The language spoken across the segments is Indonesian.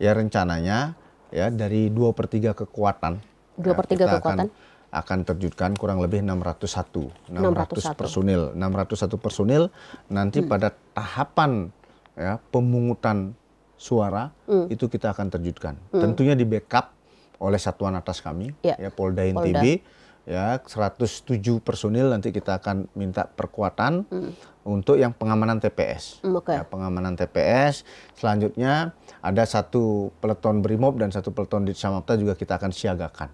Ya rencananya ya dari 2/3 kekuatan. 2/3 kekuatan akan terjunkan kurang lebih 601 601 personil nanti pada tahapan ya pemungutan suara itu kita akan terjunkan. Tentunya di backup oleh satuan atas kami ya Polda NTB ya 107 personil nanti kita akan minta perkuatan untuk yang pengamanan TPS. Ya, pengamanan TPS. Selanjutnya ada 1 peleton Brimob dan 1 peleton Ditsamapta juga kita akan siagakan.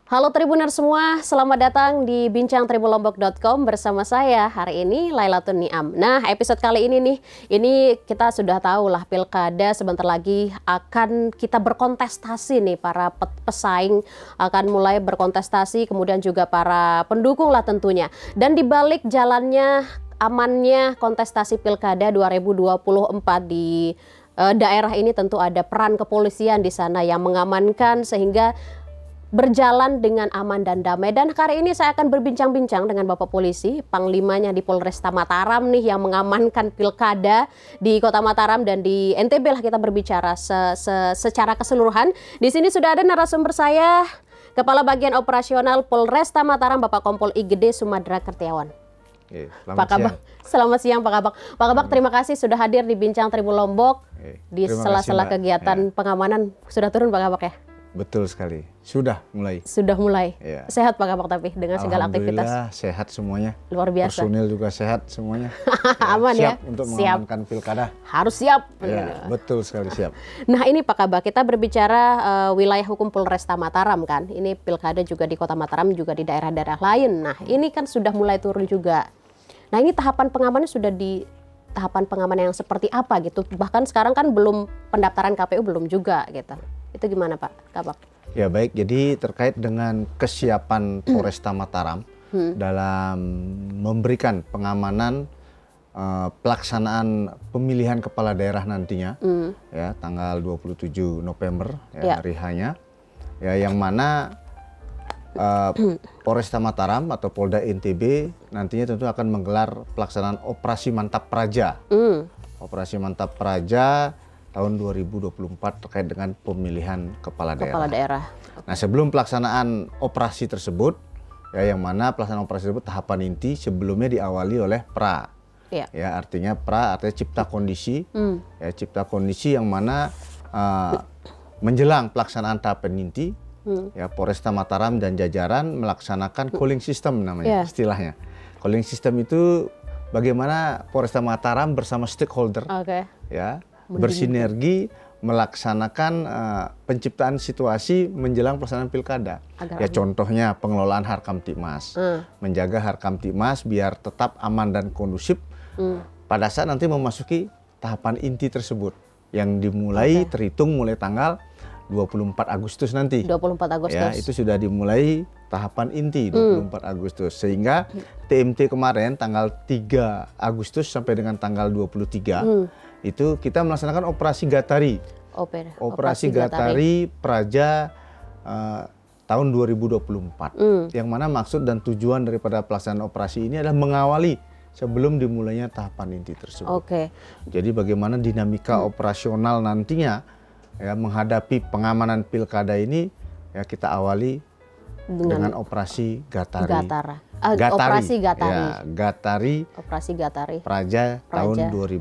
Halo Tribuner semua, selamat datang di bincangtribunlombok.com bersama saya hari ini Lailatun Niam. Nah, episode kali ini nih, ini kita sudah tahu lah pilkada sebentar lagi akan kita berkontestasi nih, para pesaing akan mulai berkontestasi, kemudian juga para pendukung lah tentunya. Dan di balik jalannya amannya kontestasi pilkada 2024 di daerah ini tentu ada peran kepolisian di sana yang mengamankan sehingga berjalan dengan aman dan damai. Dan kali ini saya akan berbincang-bincang dengan Bapak Polisi, Panglimanya di Polresta Mataram nih yang mengamankan pilkada di Kota Mataram dan di NTB lah kita berbicara secara keseluruhan. Di sini sudah ada narasumber saya, Kepala Bagian Operasional Polresta Mataram Bapak Kompol Igede Sumadra Kertiawan. Pak Kabak, selamat siang Pak Kabak. Pak Kabak, terima kasih sudah hadir di Bincang Tribun Lombok. Di sela-sela kegiatan pengamanan sudah turun Pak Kabak ya? Betul sekali. Sudah mulai. Sudah mulai. Ya. Sehat Pak Kabak tapi dengan segala aktivitas. Alhamdulillah sehat semuanya. Luar biasa. Personil juga sehat semuanya. Aman ya. Siap untuk mengamankan pilkada. Harus siap. Ya, betul sekali siap. Nah ini Pak Kabak, kita berbicara wilayah hukum Polresta Mataram kan. Ini pilkada juga di Kota Mataram juga di daerah-daerah lain. Nah ini kan sudah mulai turun juga. Nah ini tahapan pengamanannya sudah di tahapan pengamanan yang seperti apa gitu. Bahkan sekarang kan belum pendaftaran KPU belum juga gitu. Itu gimana Pak Kabak? Ya baik, jadi terkait dengan kesiapan Polresta Mataram dalam memberikan pengamanan pelaksanaan pemilihan kepala daerah nantinya ya tanggal 27 November ya, hari H-nya ya, yang mana Polresta Mataram atau Polda NTB nantinya tentu akan menggelar pelaksanaan Operasi Mantap Praja. Operasi Mantap Praja tahun 2024 terkait dengan pemilihan kepala daerah. Nah, sebelum pelaksanaan operasi tersebut, ya yang mana pelaksanaan operasi tersebut tahapan inti sebelumnya diawali oleh PRA. Ya, artinya PRA artinya cipta kondisi, ya cipta kondisi yang mana menjelang pelaksanaan tahapan inti, ya Polresta Mataram dan jajaran melaksanakan calling system namanya istilahnya. Calling system itu bagaimana Polresta Mataram bersama stakeholder, ya bersinergi melaksanakan penciptaan situasi menjelang pelaksanaan pilkada. Ya contohnya pengelolaan Harkamtibmas, menjaga Harkamtibmas biar tetap aman dan kondusif pada saat nanti memasuki tahapan inti tersebut yang dimulai terhitung mulai tanggal 24 Agustus nanti. 24 Agustus. Ya, itu sudah dimulai tahapan inti 24 Agustus. Sehingga TMT kemarin tanggal 3 Agustus sampai dengan tanggal 23 itu kita melaksanakan operasi Gatari. Operasi Gatari Praja tahun 2024. Yang mana maksud dan tujuan daripada pelaksanaan operasi ini adalah mengawali sebelum dimulainya tahapan inti tersebut. Jadi bagaimana dinamika operasional nantinya ya menghadapi pengamanan pilkada ini ya kita awali dengan operasi Gatari. Operasi Gatari. Ya, Gatari. Operasi Gatari. Praja tahun 2024.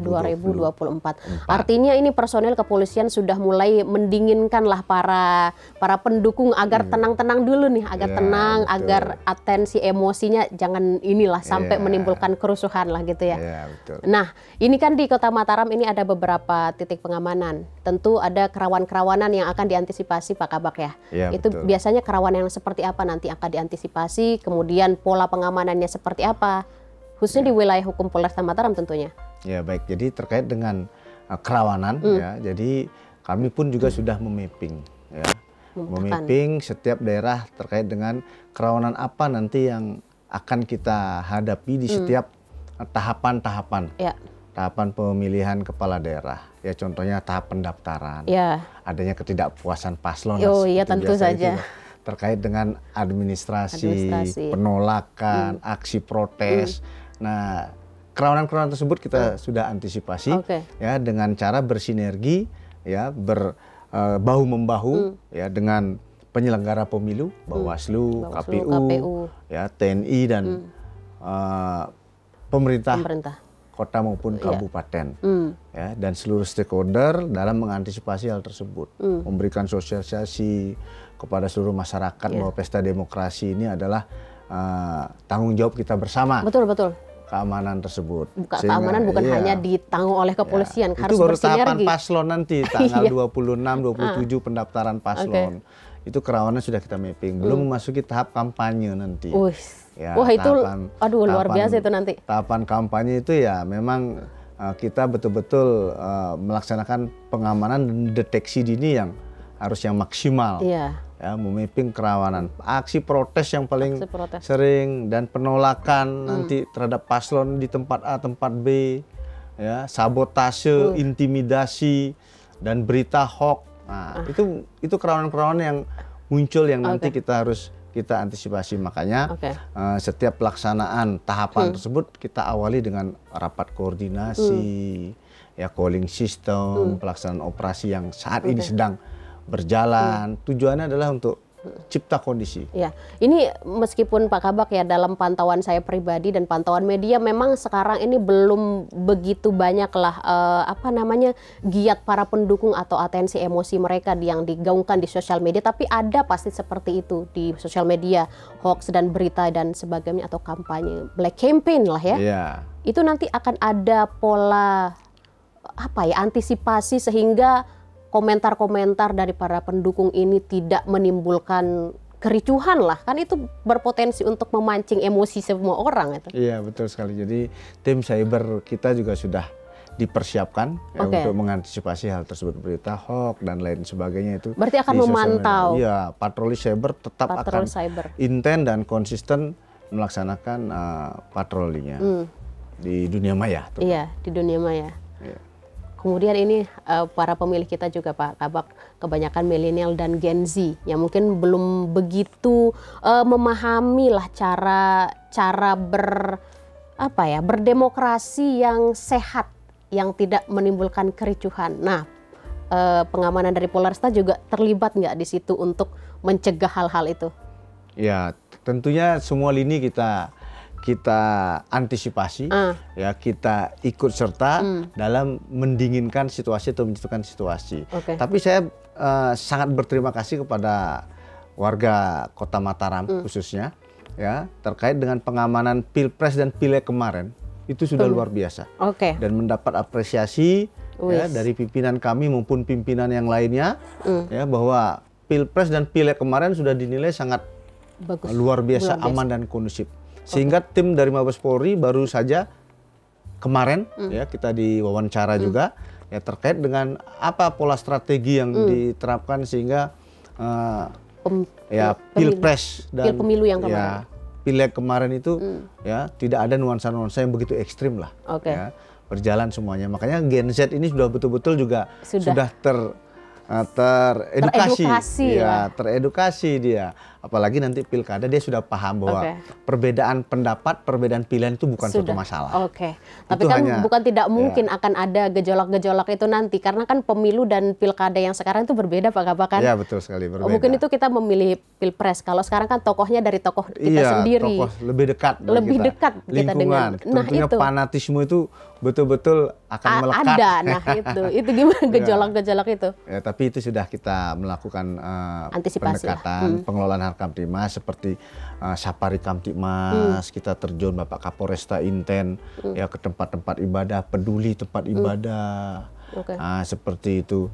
Artinya ini personel kepolisian sudah mulai mendinginkan lah para pendukung agar tenang-tenang dulu nih, agar tenang, betul. Agar atensi emosinya jangan inilah sampai menimbulkan kerusuhan lah gitu ya. Betul. Nah, ini kan di Kota Mataram ini ada beberapa titik pengamanan. Tentu ada kerawanan-kerawanan yang akan diantisipasi Pak Kabak ya. Itu betul. Biasanya kerawanan yang seperti apa nanti akan diantisipasi, kemudian pola pengamanannya seperti apa, khususnya di wilayah hukum Polresta Mataram tentunya. Ya baik, jadi terkait dengan kerawanan ya, jadi kami pun juga sudah memapping ya, memapping setiap daerah terkait dengan kerawanan apa nanti yang akan kita hadapi di setiap tahapan-tahapan tahapan pemilihan kepala daerah. Ya contohnya tahap pendaftaran. Ya. Adanya ketidakpuasan paslon. Oh iya tentu saja. Terkait dengan administrasi, penolakan, aksi protes. Nah, kerawanan-kerawanan tersebut kita sudah antisipasi ya dengan cara bersinergi ya bahu membahu ya dengan penyelenggara pemilu, Bawaslu, KPU, ya TNI dan pemerintah kota maupun kabupaten ya dan seluruh stakeholder dalam mengantisipasi hal tersebut, memberikan sosialisasi kepada seluruh masyarakat bahwa pesta demokrasi ini adalah tanggung jawab kita bersama. Betul. Keamanan tersebut. Keamanan bukan hanya ditanggung oleh kepolisian, harus itu baru bersinergi. tahapan paslon nanti tanggal 26, 27 pendaftaran paslon. Itu kerawanan sudah kita mapping. Belum memasuki tahap kampanye nanti. Ya, wah itu, luar biasa itu nanti. Tahapan kampanye itu ya memang kita betul-betul melaksanakan pengamanan dan deteksi dini yang harus yang maksimal. Ya, memapping kerawanan, aksi protes yang paling sering dan penolakan nanti terhadap paslon di tempat A, tempat B, ya, sabotase, intimidasi dan berita hoax. Nah, itu kerawanan-kerawanan yang muncul yang nanti kita harus antisipasi. Makanya setiap pelaksanaan tahapan tersebut kita awali dengan rapat koordinasi, ya calling system, pelaksanaan operasi yang saat ini sedang berjalan. Tujuannya adalah untuk cipta kondisi. Ya, ini meskipun Pak Kabak ya dalam pantauan saya pribadi dan pantauan media memang sekarang ini belum begitu banyak lah giat para pendukung atau atensi emosi mereka yang digaungkan di sosial media, tapi ada pasti seperti itu di sosial media, hoax dan berita dan sebagainya atau kampanye black campaign lah ya. Itu nanti akan ada pola antisipasi sehingga komentar-komentar dari para pendukung ini tidak menimbulkan kericuhan lah, kan itu berpotensi untuk memancing emosi semua orang itu. Iya betul sekali. Jadi tim cyber kita juga sudah dipersiapkan untuk mengantisipasi hal tersebut, berita hoax dan lain sebagainya itu. Berarti akan memantau. Iya, patroli cyber tetap akan intens dan konsisten melaksanakan patrolinya di dunia maya. Iya, di dunia maya. Kemudian ini para pemilih kita juga Pak Kabak kebanyakan milenial dan Gen Z yang mungkin belum begitu memahami lah cara berdemokrasi yang sehat yang tidak menimbulkan kericuhan. Nah, pengamanan dari Polresta juga terlibat nggak di situ untuk mencegah hal-hal itu? Ya, tentunya semua lini kita antisipasi, ya kita ikut serta dalam mendinginkan situasi atau menentukan situasi. Tapi saya sangat berterima kasih kepada warga Kota Mataram khususnya, ya terkait dengan pengamanan Pilpres dan Pileg kemarin itu sudah luar biasa. Dan mendapat apresiasi ya, dari pimpinan kami maupun pimpinan yang lainnya, ya bahwa Pilpres dan Pileg kemarin sudah dinilai sangat luar biasa, aman dan kondusif. Sehingga tim dari Mabes Polri baru saja kemarin ya kita diwawancara juga ya terkait dengan apa pola strategi yang diterapkan sehingga Pilpres dan pemilu yang kemarin. Pileg kemarin itu ya tidak ada nuansa-nuansa yang begitu ekstrim lah. Ya, berjalan semuanya. Makanya Gen Z ini sudah betul-betul juga sudah teredukasi dia. Apalagi nanti pilkada dia sudah paham bahwa perbedaan pendapat, perbedaan pilihan itu bukan suatu masalah. Tapi kan bukan tidak mungkin akan ada gejolak-gejolak itu nanti karena kan pemilu dan pilkada yang sekarang itu berbeda Pak Kabak kan? Ya betul sekali berbeda. Mungkin itu kita memilih Pilpres. Kalau sekarang kan tokohnya dari tokoh kita sendiri. Tokoh lebih dekat kita dengan tentunya itu. Fanatisme itu betul-betul akan melekat. Ada, itu gimana gejolak-gejolak itu? Ya, tapi itu sudah kita melakukan pendekatan, pengelolaan Kamtibmas seperti Sapari Kamtibmas, kita terjun Bapak Kapolresta Inten ya ke tempat-tempat ibadah, peduli tempat ibadah, seperti itu.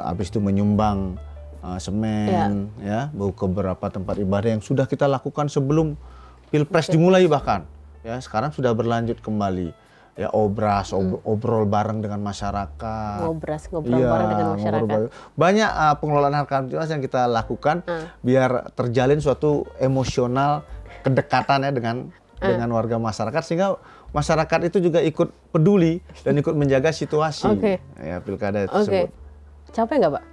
Habis itu menyumbang semen, ya ke beberapa tempat ibadah yang sudah kita lakukan sebelum Pilpres dimulai bahkan, ya sekarang sudah berlanjut kembali. Ya obrol bareng dengan masyarakat. Ngobrol bareng dengan masyarakat. Banyak pengelolaan harga Kamtibmas yang kita lakukan biar terjalin suatu emosional kedekatan ya dengan warga masyarakat sehingga masyarakat itu juga ikut peduli dan ikut menjaga situasi ya pilkada tersebut. Capek nggak Pak?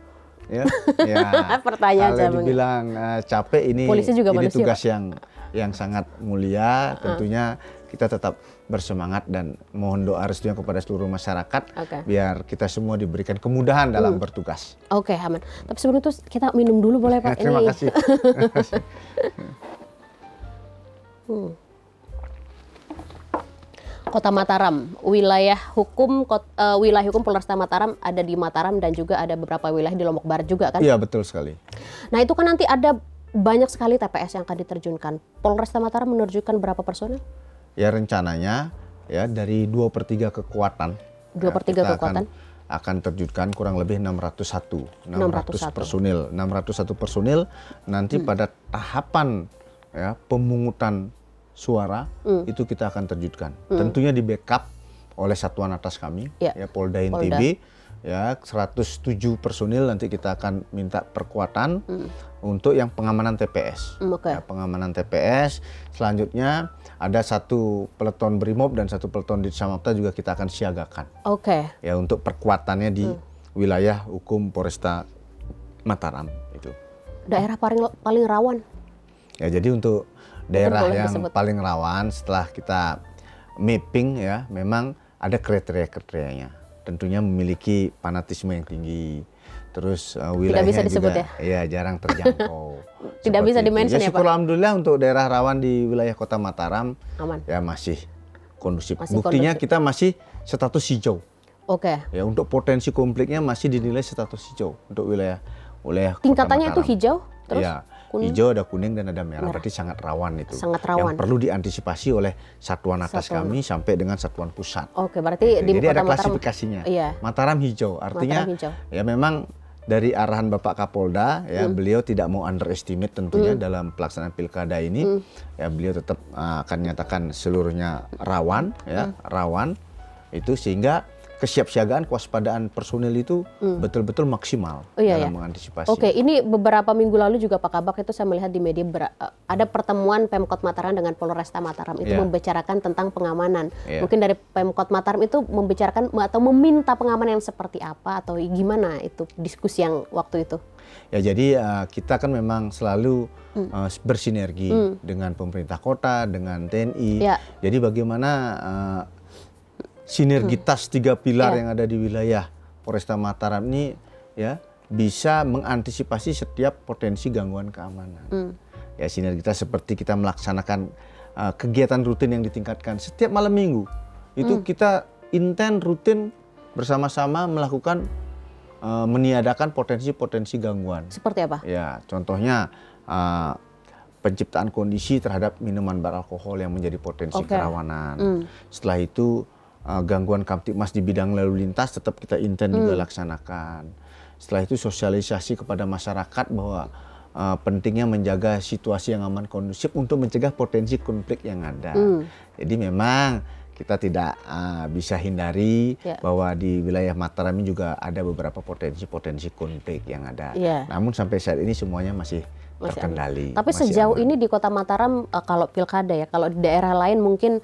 Ya, ya. Pertanyaan saya kalau dibilang capek ini tugas yang sangat mulia. Tentunya kita tetap bersemangat dan mohon doa restunya kepada seluruh masyarakat biar kita semua diberikan kemudahan dalam bertugas. Oke, aman. Tapi sebelum itu kita minum dulu boleh Pak? Terima kasih. Kota Mataram, wilayah hukum Polresta Mataram ada di Mataram dan juga ada beberapa wilayah di Lombok Barat juga kan? Iya betul sekali. Nah itu kan nanti ada banyak sekali TPS yang akan diterjunkan. Polresta Mataram menerjunkan berapa personel? Ya rencananya ya dari 2/3 kekuatan. 2/3 kekuatan akan terjunkan kurang lebih 601 personil. 601 personil nanti pada tahapan ya pemungutan suara itu kita akan terjunkan. Tentunya di backup oleh satuan atas kami ya Polda NTB ya 107 personil nanti kita akan minta perkuatan untuk yang pengamanan TPS. Ya, pengamanan TPS. Selanjutnya ada 1 peleton Brimob dan 1 peleton Ditsamapta juga kita akan siagakan. Ya untuk perkuatannya di wilayah hukum Polresta Mataram itu. Daerah paling rawan. Ya jadi untuk daerah yang paling rawan setelah kita mapping ya memang ada kriteria-kriterianya. Tentunya memiliki fanatisme yang tinggi. Terus wilayahnya tidak bisa disebut juga ya jarang terjangkau. Tidak bisa dimention ya Pak? Alhamdulillah untuk daerah rawan di wilayah Kota Mataram aman. Ya masih kondusif. Buktinya kita masih status hijau. Ya untuk potensi konfliknya masih dinilai status hijau untuk wilayah tingkatannya itu hijau terus ya, hijau, ada kuning dan ada merah. Berarti sangat rawan itu. Sangat rawan. Yang perlu diantisipasi oleh satuan atas kami sampai dengan satuan pusat. Berarti di jadi ada klasifikasinya. Mataram hijau, artinya ya memang dari arahan Bapak Kapolda ya beliau tidak mau underestimate tentunya dalam pelaksanaan pilkada ini. Ya beliau tetap akan menyatakan seluruhnya rawan ya, rawan itu sehingga kesiapsiagaan kewaspadaan personil itu betul-betul maksimal dalam mengantisipasi. Ini beberapa minggu lalu juga Pak Kabak itu saya melihat di media ada pertemuan Pemkot Mataram dengan Polresta Mataram itu membicarakan tentang pengamanan. Mungkin dari Pemkot Mataram itu membicarakan atau meminta pengamanan yang seperti apa atau gimana itu diskusi yang waktu itu? Ya jadi kita kan memang selalu bersinergi dengan pemerintah kota, dengan TNI. Jadi bagaimana sinergitas 3 pilar yang ada di wilayah Polresta Mataram ini ya bisa mengantisipasi setiap potensi gangguan keamanan. Ya sinergitas seperti kita melaksanakan kegiatan rutin yang ditingkatkan setiap malam minggu. Itu kita rutin bersama-sama melakukan meniadakan potensi-potensi gangguan. Seperti apa? Ya contohnya penciptaan kondisi terhadap minuman beralkohol yang menjadi potensi kerawanan. Setelah itu gangguan Kamtibmas di bidang lalu lintas tetap kita juga laksanakan. Setelah itu sosialisasi kepada masyarakat bahwa pentingnya menjaga situasi yang aman kondusif untuk mencegah potensi konflik yang ada. Jadi memang kita tidak bisa hindari bahwa di wilayah Mataram ini juga ada beberapa potensi-potensi konflik yang ada. Namun sampai saat ini semuanya masih terkendali. Tapi sejauh ini di Kota Mataram kalau pilkada ya, kalau di daerah lain mungkin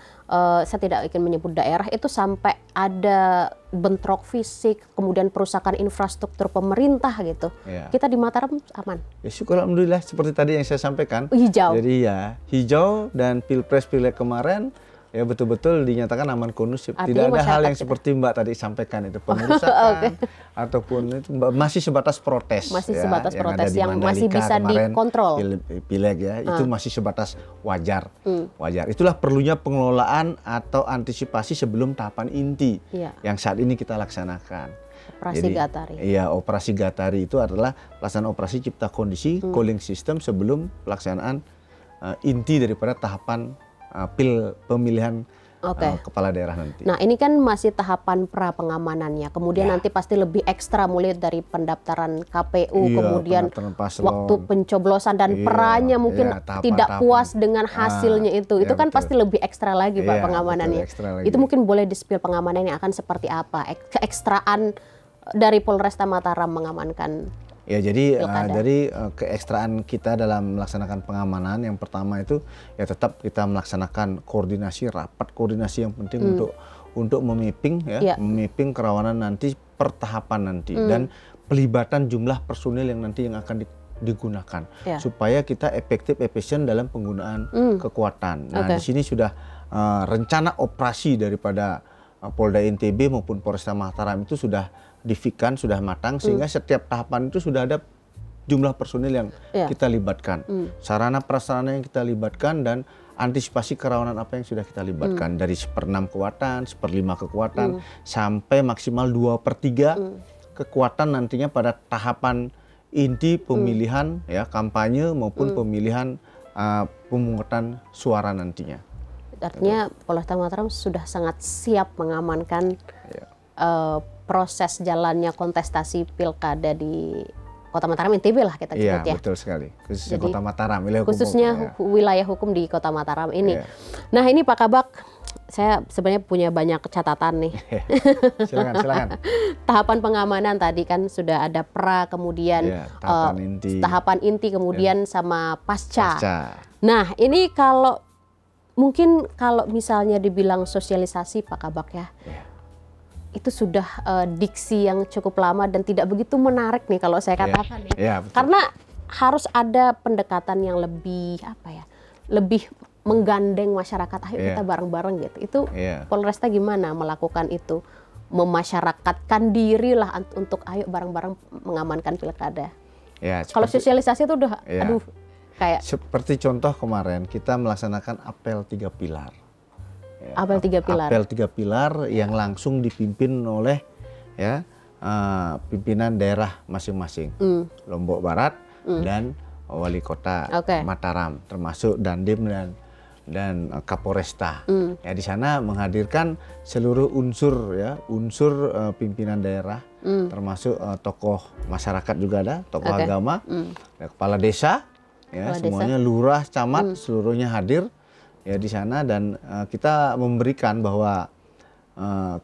saya tidak ingin menyebut daerah itu sampai ada bentrok fisik, kemudian perusakan infrastruktur pemerintah gitu. Kita di Mataram aman. Ya syukur alhamdulillah seperti tadi yang saya sampaikan. Hijau. Jadi ya hijau dan pilpres pileg kemarin ya betul-betul dinyatakan aman kondusif. Tidak ada hal yang seperti Mbak tadi sampaikan itu pengerusakan ataupun itu masih sebatas protes. Masih sebatas protes yang masih bisa dikontrol. Pileg ya itu masih sebatas wajar. Wajar. Itulah perlunya pengelolaan atau antisipasi sebelum tahapan inti yang saat ini kita laksanakan. Operasi Gatari. Iya, operasi Gatari itu adalah pelaksanaan operasi cipta kondisi cooling system sebelum pelaksanaan inti daripada tahapan pemilihan kepala daerah nanti. Nah ini kan masih tahapan pra pengamanannya, kemudian nanti pasti lebih ekstra mulai dari pendaftaran KPU, kemudian waktu pencoblosan dan perannya mungkin tidak puas dengan hasilnya itu kan pasti lebih ekstra lagi Pak pengamanannya. Itu mungkin boleh di-spill pengamanan yang akan seperti apa, keekstraan dari Polresta Mataram mengamankan Ya, jadi dari keekstraan kita dalam melaksanakan pengamanan, yang pertama itu ya tetap kita melaksanakan koordinasi, rapat koordinasi yang penting untuk memapping memapping kerawanan nanti per tahapan nanti dan pelibatan jumlah personil yang nanti yang akan digunakan supaya kita efektif efisien dalam penggunaan kekuatan. Nah, di sini sudah rencana operasi daripada Polda NTB maupun Polresta Mataram itu sudah difikkan, sudah matang, sehingga setiap tahapan itu sudah ada jumlah personil yang kita libatkan, sarana prasarana yang kita libatkan, dan antisipasi kerawanan apa yang sudah kita libatkan dari 1/6 kekuatan, 1/5 kekuatan, sampai maksimal 2/3 kekuatan nantinya pada tahapan inti pemilihan kampanye maupun pemilihan pemungutan suara nantinya. Artinya Polresta Mataram sudah sangat siap mengamankan proses jalannya kontestasi pilkada di Kota Mataram NTB lah kita sebut ya. Iya, betul sekali. Khususnya Jadi, Kota Mataram, wilayah hukum di Kota Mataram ini. Nah, ini Pak Kabak, saya sebenarnya punya banyak catatan nih. Silakan. Tahapan pengamanan tadi kan sudah ada pra, kemudian tahapan inti, kemudian sama pasca. Nah, ini mungkin kalau misalnya dibilang sosialisasi Pak Kabak ya, itu sudah diksi yang cukup lama dan tidak begitu menarik nih kalau saya katakan karena harus ada pendekatan yang lebih lebih menggandeng masyarakat, ayo kita bareng-bareng gitu. Itu Polresta gimana melakukan itu, memasyarakatkan diri lah untuk ayo bareng-bareng mengamankan pilkada. Kalau sosialisasi itu udah kayak seperti contoh kemarin kita melaksanakan apel 3 pilar. Apel 3 pilar. Apel 3 pilar yang langsung dipimpin oleh pimpinan daerah masing-masing, Lombok Barat dan Wali Kota Mataram, termasuk Dandim dan Kapolresta. Di sana menghadirkan seluruh unsur pimpinan daerah, termasuk tokoh masyarakat juga ada, tokoh agama, kepala desa, semuanya lurah, camat, seluruhnya hadir di sana, dan kita memberikan bahwa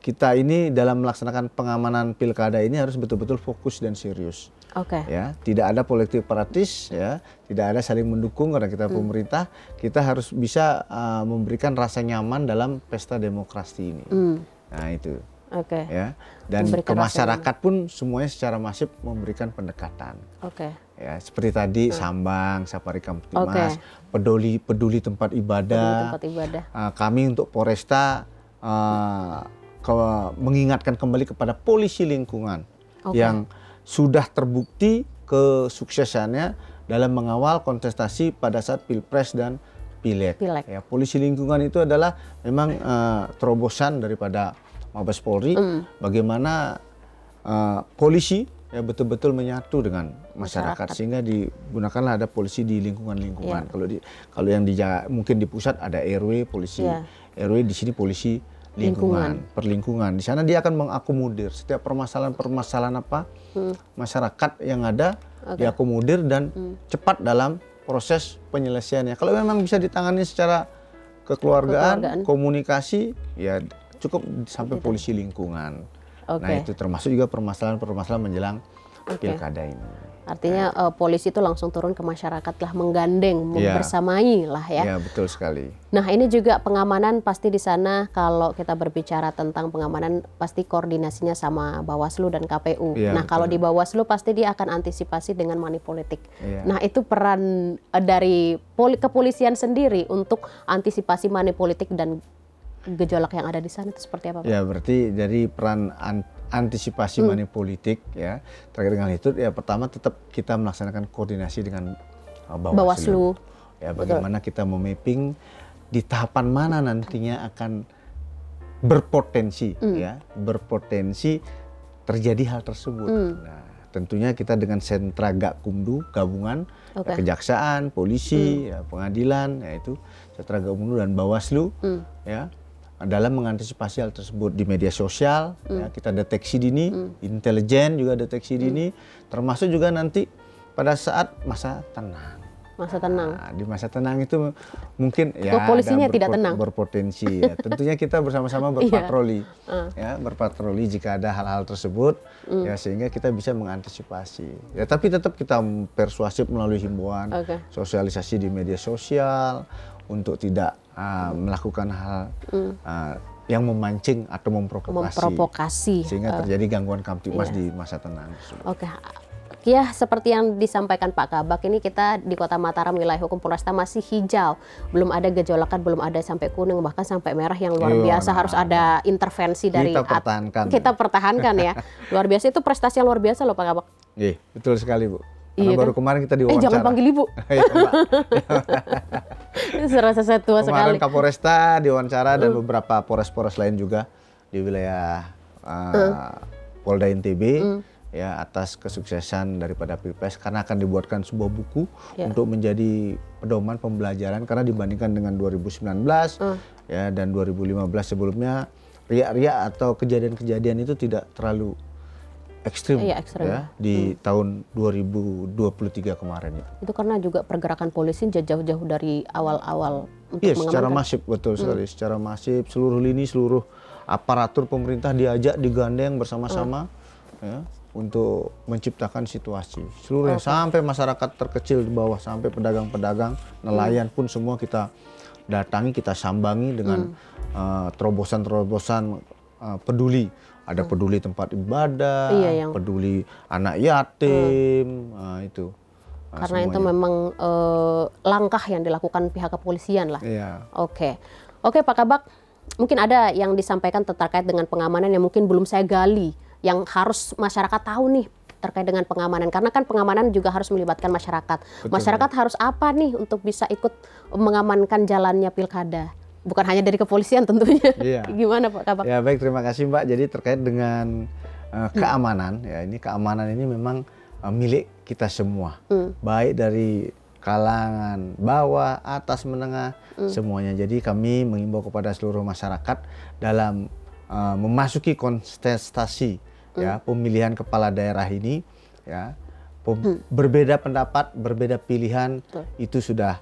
kita ini dalam melaksanakan pengamanan pilkada ini harus betul-betul fokus dan serius. Tidak ada politik praktis, tidak ada saling mendukung karena kita pemerintah. Kita harus bisa memberikan rasa nyaman dalam pesta demokrasi ini. Nah itu. Dan ke masyarakat pun semuanya secara masif memberikan pendekatan. Seperti tadi Sambang, Safari Kamtibmas, peduli tempat ibadah. Kami untuk Polresta mengingatkan kembali kepada polisi lingkungan yang sudah terbukti kesuksesannya dalam mengawal kontestasi pada saat Pilpres dan Pileg. Polisi lingkungan itu adalah memang terobosan daripada Mabes Polri, bagaimana polisi betul-betul menyatu dengan masyarakat sehingga digunakanlah ada polisi di lingkungan-lingkungan. Kalau yang mungkin di pusat ada RW, polisi RW, di sini polisi perlingkungan. Di sana dia akan mengakomodir setiap permasalahan apa masyarakat yang ada, diakomodir dan cepat dalam proses penyelesaiannya. Kalau memang bisa ditangani secara kekeluargaan, komunikasi, cukup sampai polisi lingkungan. Nah itu termasuk juga permasalahan menjelang pilkada ini. Artinya polisi itu langsung turun ke masyarakat lah, menggandeng, membersamai lah ya. Betul sekali. Nah ini juga pengamanan pasti di sana, kalau kita berbicara tentang pengamanan pasti koordinasinya sama Bawaslu dan KPU. Nah kalau di Bawaslu pasti dia akan antisipasi dengan money politik. Nah itu peran dari kepolisian sendiri untuk antisipasi money politik dan gejolak yang ada di sana itu seperti apa Pak? Berarti dari peran antisipasi money politik terkait dengan itu pertama tetap kita melaksanakan koordinasi dengan Bawaslu. Bagaimana kita memapping di tahapan mana nantinya akan berpotensi berpotensi terjadi hal tersebut. Nah, tentunya kita dengan sentra Gakumdu gabungan kejaksaan, polisi, pengadilan, yaitu sentra Gakumdu dan Bawaslu dalam mengantisipasi hal tersebut di media sosial. Kita deteksi dini, intelijen juga deteksi dini, termasuk juga nanti pada saat masa tenang. Masa tenang. Nah, di masa tenang itu mungkin ya polisinya tidak tenang. Berpotensi ya. Tentunya kita bersama-sama berpatroli, ya berpatroli jika ada hal-hal tersebut, ya sehingga kita bisa mengantisipasi. Ya tapi tetap kita persuasif melalui himbauan, sosialisasi di media sosial untuk tidak melakukan hal yang memancing atau memprovokasi, sehingga terjadi gangguan kamtipmas di masa tenang. Oke. Ya, seperti yang disampaikan Pak Kabak, ini kita di Kota Mataram wilayah hukum Polresta masih hijau. Belum ada gejolakan, belum ada sampai kuning, bahkan sampai merah yang luar biasa. Harus ada intervensi dari kita pertahankan ya. Luar biasa, itu prestasi yang luar biasa loh Pak Kabak. Iya, betul sekali Bu. Karena baru kemarin kita diwawancara. Jangan panggil Ibu. Serasa saya tua sekali. Kemarin Kapolresta diwawancara dan beberapa polres-polres lain juga di wilayah Polda NTB. Ya, atas kesuksesan daripada Pilpres, karena akan dibuatkan sebuah buku untuk menjadi pedoman pembelajaran, karena dibandingkan dengan 2019 ya dan 2015 sebelumnya, riak-riak atau kejadian-kejadian itu tidak terlalu ekstrim, ya di tahun 2023 kemarin itu karena juga pergerakan polisi jauh-jauh dari awal-awal untuk secara masif, betul sekali, secara masif, seluruh lini, seluruh aparatur pemerintah diajak, digandeng bersama-sama ya, untuk menciptakan situasi seluruhnya, sampai masyarakat terkecil di bawah, sampai pedagang-pedagang, nelayan pun semua kita datangi, kita sambangi dengan terobosan-terobosan peduli. Ada peduli tempat ibadah, peduli anak yatim, itu. Karena semuanya. Itu memang langkah yang dilakukan pihak kepolisian lah. Oke, Pak Kabak, mungkin ada yang disampaikan terkait dengan pengamanan yang mungkin belum saya gali, yang harus masyarakat tahu nih terkait dengan pengamanan, karena kan pengamanan juga harus melibatkan masyarakat. Masyarakat harus apa nih untuk bisa ikut mengamankan jalannya pilkada? Bukan hanya dari kepolisian tentunya. Gimana Pak Kabak? Ya baik, terima kasih Mbak. Jadi terkait dengan keamanan, ya ini keamanan ini memang milik kita semua, baik dari kalangan bawah, atas, menengah, semuanya. Jadi kami mengimbau kepada seluruh masyarakat dalam memasuki kontestasi ya pemilihan kepala daerah ini, ya berbeda pendapat, berbeda pilihan, itu sudah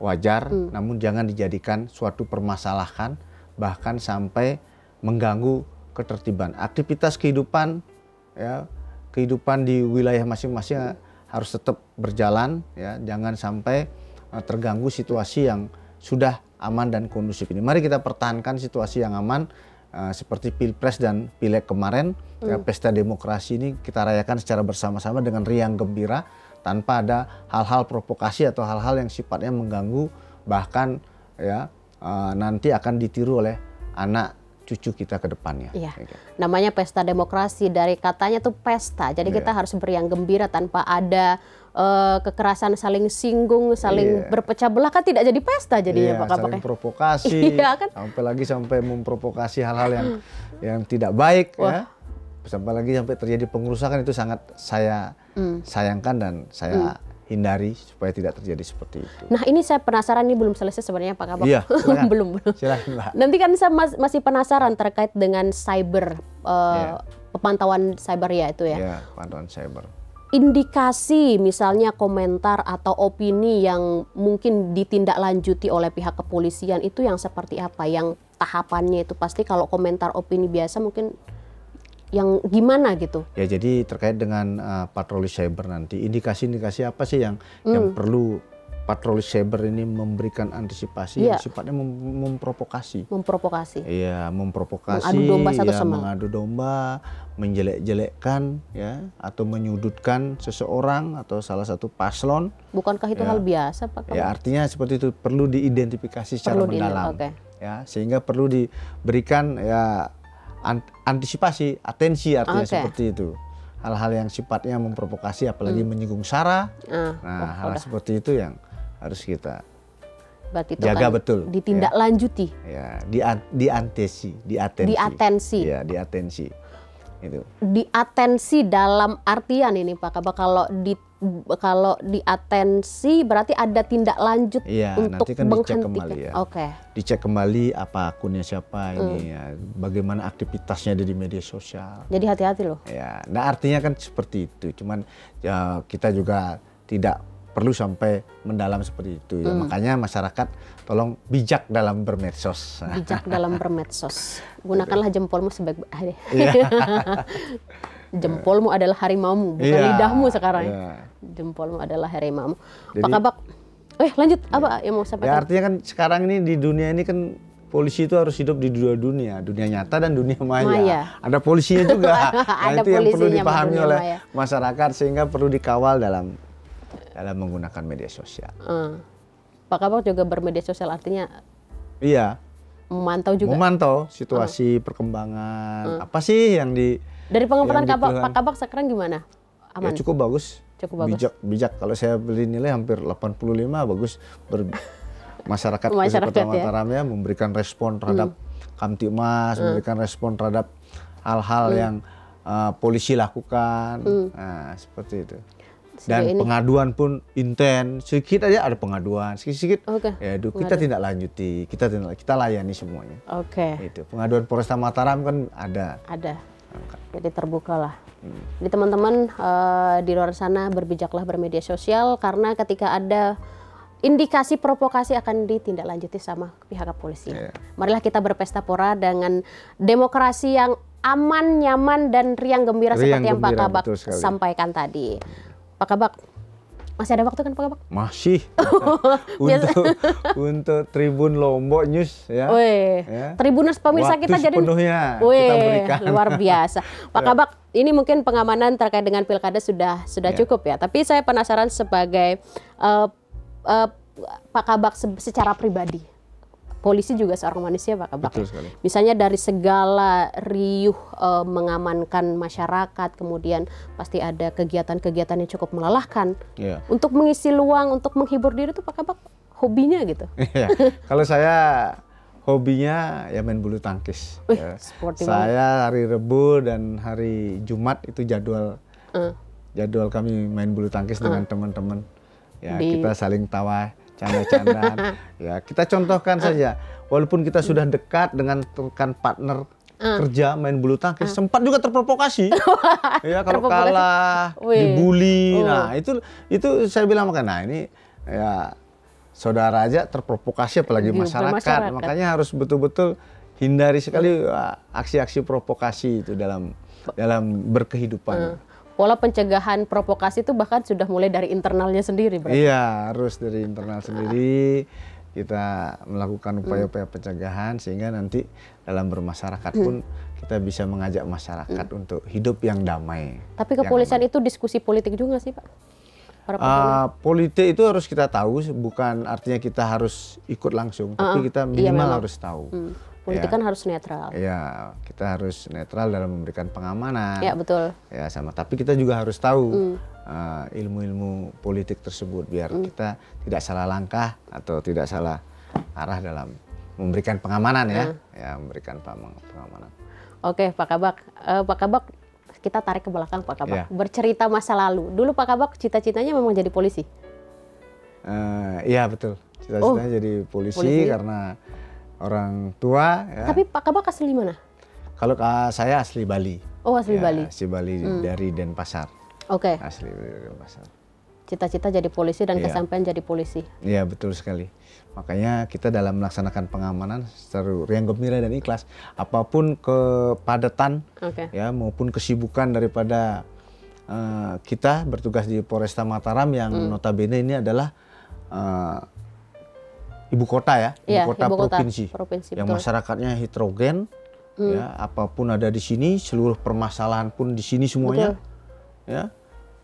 wajar, namun jangan dijadikan suatu permasalahan, bahkan sampai mengganggu ketertiban aktivitas kehidupan, ya kehidupan di wilayah masing-masing harus tetap berjalan, ya jangan sampai terganggu situasi yang sudah aman dan kondusif ini. Mari kita pertahankan situasi yang aman. Seperti Pilpres dan Pileg kemarin, ya, pesta demokrasi ini kita rayakan secara bersama-sama dengan riang gembira, tanpa ada hal-hal provokasi atau hal-hal yang sifatnya mengganggu, bahkan ya nanti akan ditiru oleh anak cucu kita ke depannya. Namanya pesta demokrasi, dari katanya tuh pesta, jadi kita harus beriang gembira tanpa ada kekerasan, saling singgung, saling berpecah belah, kan tidak jadi pesta jadinya Pak Kabak. Saling provokasi, sampai memprovokasi hal-hal yang tidak baik, ya. Sampai terjadi pengerusakan, itu sangat saya sayangkan dan saya hindari supaya tidak terjadi seperti itu. Nah ini saya penasaran, ini belum selesai sebenarnya Pak Kabak. Iya, silakan. belum. Silakan Mbak. Nanti kan saya masih penasaran terkait dengan cyber, pemantauan cyber ya itu ya. Iya, pemantauan cyber. Indikasi misalnya komentar atau opini yang mungkin ditindaklanjuti oleh pihak kepolisian itu yang seperti apa? Yang tahapannya itu pasti kalau komentar opini biasa mungkin yang gimana gitu? Ya jadi terkait dengan patroli cyber nanti, indikasi-indikasi apa sih yang perlu patroli cyber ini memberikan antisipasi yang sifatnya memprovokasi. Iya, memprovokasi, mengadu domba satu sama. Mengadu domba, menjelek-jelekkan, ya, atau menyudutkan seseorang atau salah satu paslon. Bukankah itu hal biasa, Pak? Ya, artinya seperti itu, perlu diidentifikasi secara mendalam. Ya, sehingga perlu diberikan ya antisipasi, atensi, artinya seperti itu. Hal-hal yang sifatnya memprovokasi, apalagi menyinggung SARA. Nah, hal seperti itu yang harus kita jaga betul. Ditindaklanjuti. Ya, diatensi. Ya, diatensi. Itu. Diatensi dalam artian ini Pak Kabak, kalau diatensi berarti ada tindak lanjut untuk nanti kan dicek kembali ya. Dicek kembali apa akunnya siapa ini ya, bagaimana aktivitasnya di media sosial. Jadi hati-hati loh. Ya, nah artinya kan seperti itu. Cuman ya kita juga tidak perlu sampai mendalam seperti itu ya. Makanya masyarakat tolong bijak dalam bermedsos. Bijak dalam bermedsos. Gunakanlah jempolmu sebaik-baik. Jempolmu adalah harimaumu, bukan lidahmu sekarang. Jempolmu adalah harimaumu. Pak Kabak, lanjut apa yang mau sampaikan? Ya artinya kan sekarang ini di dunia ini kan polisi itu harus hidup di dua dunia, dunia nyata dan dunia maya. Ada polisinya juga. Nah, itu yang perlu dipahami oleh masyarakat sehingga perlu dikawal dalam menggunakan media sosial. Pak Kabak juga bermedia sosial artinya? Iya. Memantau juga? Memantau situasi perkembangan, apa sih yang dari pengamatan Pak Kabak sekarang gimana? Aman? Ya, cukup bagus. Bijak. Kalau saya beli nilai hampir 85 bagus. Masyarakat Kota Mataram ya memberikan respon terhadap Kamtibmas, memberikan respon terhadap hal-hal yang polisi lakukan, nah, seperti itu. Dan pengaduan pun intens, sedikit aja ada pengaduan, sedikit. Ya, kita tidak lanjuti, kita layani semuanya. Itu pengaduan Polresta Mataram kan ada. Jadi terbuka lah. Jadi teman-teman di luar sana berbijaklah bermedia sosial karena ketika ada indikasi provokasi akan ditindaklanjuti sama pihak kepolisian. Marilah kita berpesta pora dengan demokrasi yang aman, nyaman, dan riang gembira seperti yang Pak Kabak sampaikan tadi. Pak Kabak, masih ada waktu kan Pak Kabak? Masih. untuk Tribun Lombok News ya. Tribuners pemirsa kita jadi sepenuhnya kita berikan. Luar biasa. Pak Kabak, ini mungkin pengamanan terkait dengan pilkada sudah cukup ya. Tapi saya penasaran sebagai Pak Kabak secara pribadi, polisi juga seorang manusia Pak Kabak. Betul sekali. Misalnya dari segala riuh mengamankan masyarakat, kemudian pasti ada kegiatan-kegiatan yang cukup melelahkan. Untuk mengisi luang, untuk menghibur diri tuh Pak Kabak hobinya gitu. Kalau saya hobinya ya main bulu tangkis. Saya hari Rebu dan hari Jumat itu jadwal kami main bulu tangkis dengan teman-teman. Ya, kita saling tawa, canda-candaan. Ya, kita contohkan saja. Walaupun kita sudah dekat dengan rekan partner kerja main bulu tangkis, sempat juga terprovokasi. Ya, kalau kalah, dibully. Nah, itu saya bilang makanya ini ya saudara aja terprovokasi apalagi masyarakat. Makanya harus betul-betul hindari sekali aksi-aksi provokasi itu dalam berkehidupan. Pola pencegahan provokasi itu bahkan sudah mulai dari internalnya sendiri berarti? Iya, harus dari internal sendiri kita melakukan upaya-upaya pencegahan sehingga nanti dalam bermasyarakat pun kita bisa mengajak masyarakat untuk hidup yang damai. Tapi kepolisian itu diskusi politik juga sih Pak? Politik itu harus kita tahu, bukan artinya kita harus ikut langsung, tapi kita minimal harus tahu. Politik kan harus netral. Ya, kita harus netral dalam memberikan pengamanan. Ya, betul. Ya, sama. Tapi kita juga harus tahu ilmu-ilmu politik tersebut biar kita tidak salah langkah atau tidak salah arah dalam memberikan pengamanan ya, memberikan pengamanan. Oke, Pak Kabak. Pak Kabak, kita tarik ke belakang Pak Kabak. Bercerita masa lalu. Dulu Pak Kabak cita-citanya memang jadi polisi? Iya, betul. Cita-citanya jadi polisi karena orang tua. Ya. Tapi Pak Kabak asli mana? Kalau saya asli Bali. Oh, asli Bali. Asli Bali dari Denpasar. Asli dari Denpasar. Cita-cita jadi polisi dan kesampaian jadi polisi. Iya, betul sekali. Makanya kita dalam melaksanakan pengamanan secara riang gembira dan ikhlas, apapun kepadatan ya maupun kesibukan daripada kita bertugas di Polresta Mataram yang notabene ini adalah ibu kota ya, ibu kota provinsi yang betul. Masyarakatnya heterogen, ya apapun ada di sini, seluruh permasalahan pun di sini semuanya, ya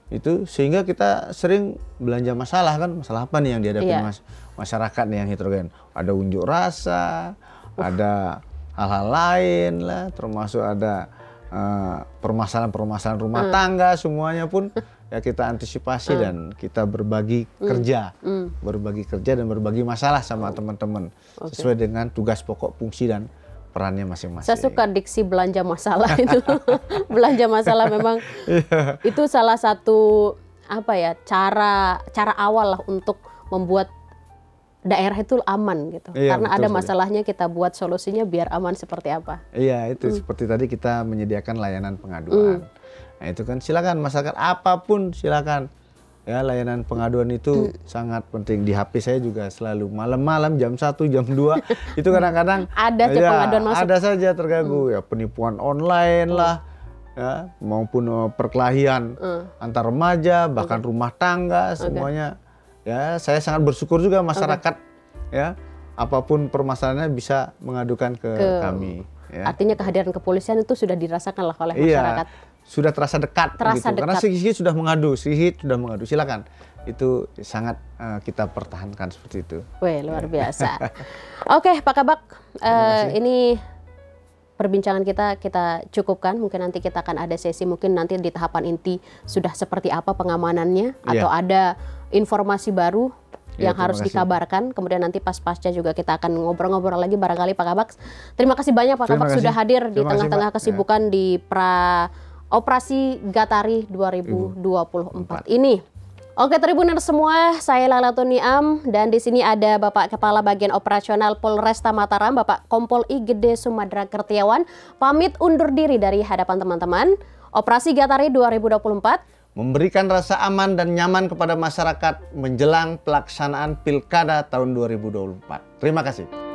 itu sehingga kita sering belanja masalah kan, masalah apa nih yang dihadapi masyarakat nih yang heterogen, ada unjuk rasa, ada hal-hal lain lah, termasuk ada permasalahan-permasalahan rumah tangga semuanya pun. Ya kita antisipasi dan kita berbagi kerja, dan berbagi masalah sama teman-teman sesuai dengan tugas pokok, fungsi dan perannya masing-masing. Saya suka diksi belanja masalah itu, belanja masalah memang itu salah satu cara awal lah untuk membuat daerah itu aman gitu. Karena ada masalahnya kita buat solusinya biar aman seperti apa. Iya itu seperti tadi kita menyediakan layanan pengaduan. Nah itu kan silakan masyarakat apapun silakan Ya, layanan pengaduan itu sangat penting. Di HP saya juga selalu malam-malam jam 1, jam 2 itu kadang-kadang ada aja pengaduan masuk. Ada saja terganggu ya, penipuan online lah ya, maupun perkelahian antar remaja, bahkan rumah tangga semuanya. Ya, saya sangat bersyukur juga masyarakat ya, apapun permasalahannya bisa mengadukan ke kami. Ya. Artinya kehadiran kepolisian itu sudah dirasakan lah oleh masyarakat. Sudah terasa dekat, terasa gitu. Dekat. Karena Sihit sudah mengadu, silakan. Itu sangat kita pertahankan seperti itu. Wih, luar biasa. Oke, Pak Kabak, ini perbincangan kita cukupkan. Mungkin nanti kita akan ada sesi, mungkin nanti di tahapan inti sudah seperti apa pengamanannya, atau ada informasi baru yang harus dikabarkan. Kemudian nanti pasca juga kita akan ngobrol-ngobrol lagi barangkali Pak Kabak. Terima kasih banyak Pak Kabak sudah hadir di tengah-tengah kesibukan di Operasi Gatari 2024 ini. Oke Tribuners semua, saya Lailatun Niam dan di sini ada Bapak Kepala Bagian Operasional Polresta Mataram, Bapak Kompol I Gede Sumadra Kertiawan, pamit undur diri dari hadapan teman-teman. Operasi Gatari 2024 memberikan rasa aman dan nyaman kepada masyarakat menjelang pelaksanaan Pilkada tahun 2024. Terima kasih.